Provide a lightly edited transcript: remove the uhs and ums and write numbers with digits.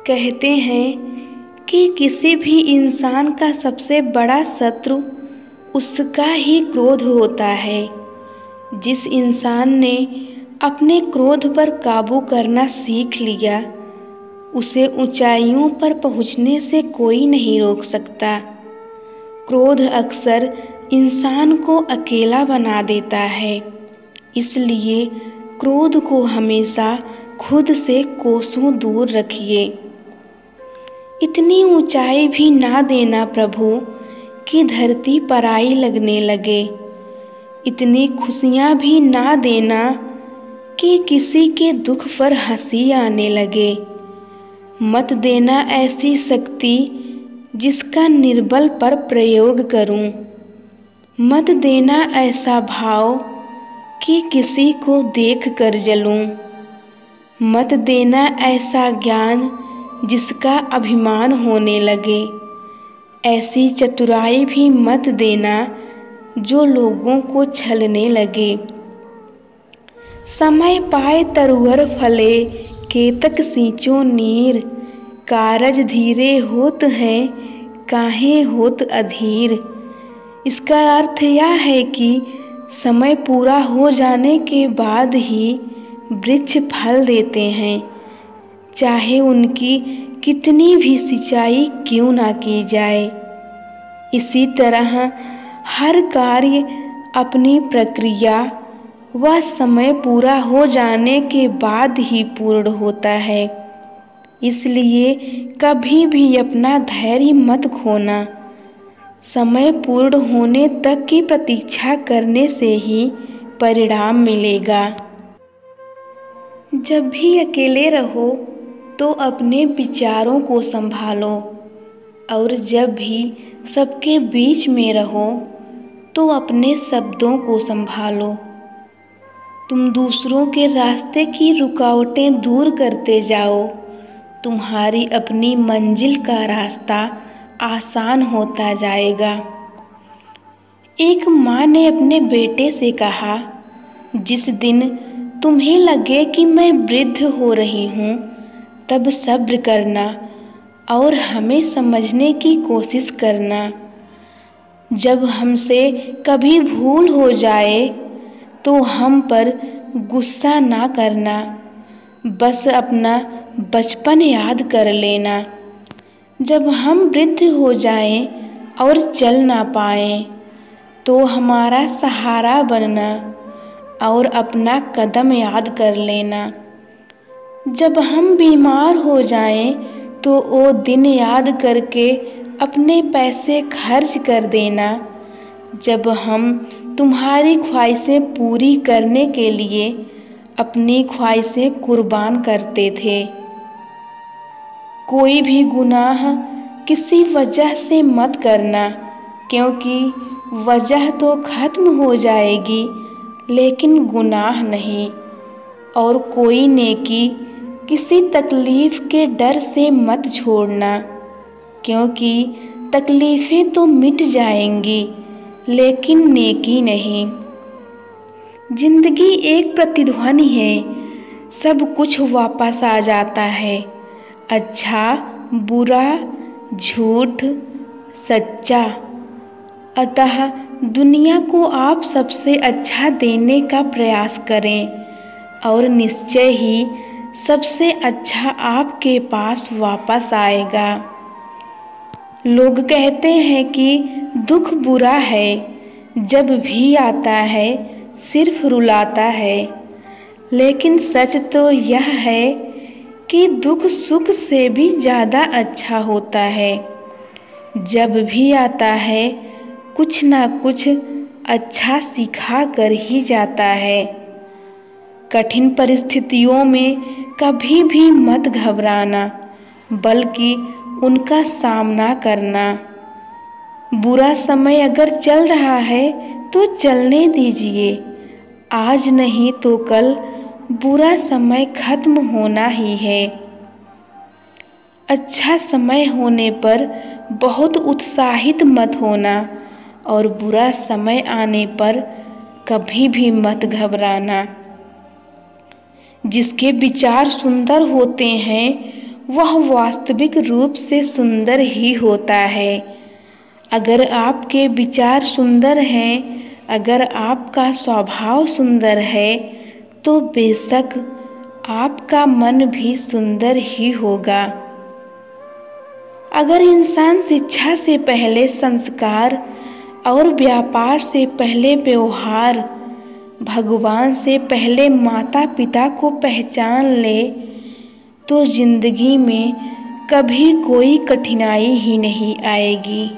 कहते हैं कि किसी भी इंसान का सबसे बड़ा शत्रु उसका ही क्रोध होता है। जिस इंसान ने अपने क्रोध पर काबू करना सीख लिया, उसे ऊंचाइयों पर पहुंचने से कोई नहीं रोक सकता। क्रोध अक्सर इंसान को अकेला बना देता है, इसलिए क्रोध को हमेशा खुद से कोसों दूर रखिए। इतनी ऊंचाई भी ना देना प्रभु कि धरती पराई लगने लगे। इतनी खुशियाँ भी ना देना कि किसी के दुख पर हंसी आने लगे। मत देना ऐसी शक्ति जिसका निर्बल पर प्रयोग करूं। मत देना ऐसा भाव कि किसी को देख कर जलूं। मत देना ऐसा ज्ञान जिसका अभिमान होने लगे। ऐसी चतुराई भी मत देना जो लोगों को छलने लगे। समय पाए तरुअर फले केतक सींचो नीर। कारज धीरे होत हैं काहे होत अधीर। इसका अर्थ यह है कि समय पूरा हो जाने के बाद ही वृक्ष फल देते हैं, चाहे उनकी कितनी भी सिंचाई क्यों ना की जाए। इसी तरह हर कार्य अपनी प्रक्रिया व समय पूरा हो जाने के बाद ही पूर्ण होता है। इसलिए कभी भी अपना धैर्य मत खोना। समय पूर्ण होने तक की प्रतीक्षा करने से ही परिणाम मिलेगा। जब भी अकेले रहो तो अपने विचारों को संभालो, और जब भी सबके बीच में रहो तो अपने शब्दों को संभालो। तुम दूसरों के रास्ते की रुकावटें दूर करते जाओ, तुम्हारी अपनी मंजिल का रास्ता आसान होता जाएगा। एक माँ ने अपने बेटे से कहा, जिस दिन तुम्हें लगे कि मैं वृद्ध हो रही हूँ, तब सब्र करना और हमें समझने की कोशिश करना। जब हमसे कभी भूल हो जाए तो हम पर गुस्सा ना करना, बस अपना बचपन याद कर लेना। जब हम वृद्ध हो जाएं और चल ना पाएं तो हमारा सहारा बनना और अपना कदम याद कर लेना। जब हम बीमार हो जाएं तो वो दिन याद करके अपने पैसे खर्च कर देना, जब हम तुम्हारी ख्वाहिशें पूरी करने के लिए अपनी ख्वाहिशें कुर्बान करते थे। कोई भी गुनाह किसी वजह से मत करना, क्योंकि वजह तो खत्म हो जाएगी लेकिन गुनाह नहीं। और कोई नेकी किसी तकलीफ़ के डर से मत छोड़ना, क्योंकि तकलीफ़ें तो मिट जाएंगी लेकिन नेकी नहीं। जिंदगी एक प्रतिध्वनि है, सब कुछ वापस आ जाता है। अच्छा, बुरा, झूठ, सच्चा। अतः दुनिया को आप सबसे अच्छा देने का प्रयास करें और निश्चय ही सबसे अच्छा आपके पास वापस आएगा। लोग कहते हैं कि दुख बुरा है, जब भी आता है सिर्फ रुलाता है, लेकिन सच तो यह है कि दुख सुख से भी ज़्यादा अच्छा होता है। जब भी आता है कुछ ना कुछ अच्छा सिखा कर ही जाता है। कठिन परिस्थितियों में कभी भी मत घबराना, बल्कि उनका सामना करना। बुरा समय अगर चल रहा है तो चलने दीजिए। आज नहीं तो कल बुरा समय खत्म होना ही है। अच्छा समय होने पर बहुत उत्साहित मत होना और बुरा समय आने पर कभी भी मत घबराना। जिसके विचार सुंदर होते हैं वह वास्तविक रूप से सुंदर ही होता है। अगर आपके विचार सुंदर हैं, अगर आपका स्वभाव सुंदर है, तो बेशक आपका मन भी सुंदर ही होगा। अगर इंसान शिक्षा से पहले संस्कार और व्यापार से पहले व्यवहार, भगवान से पहले माता पिता को पहचान ले, तो जिंदगी में कभी कोई कठिनाई ही नहीं आएगी।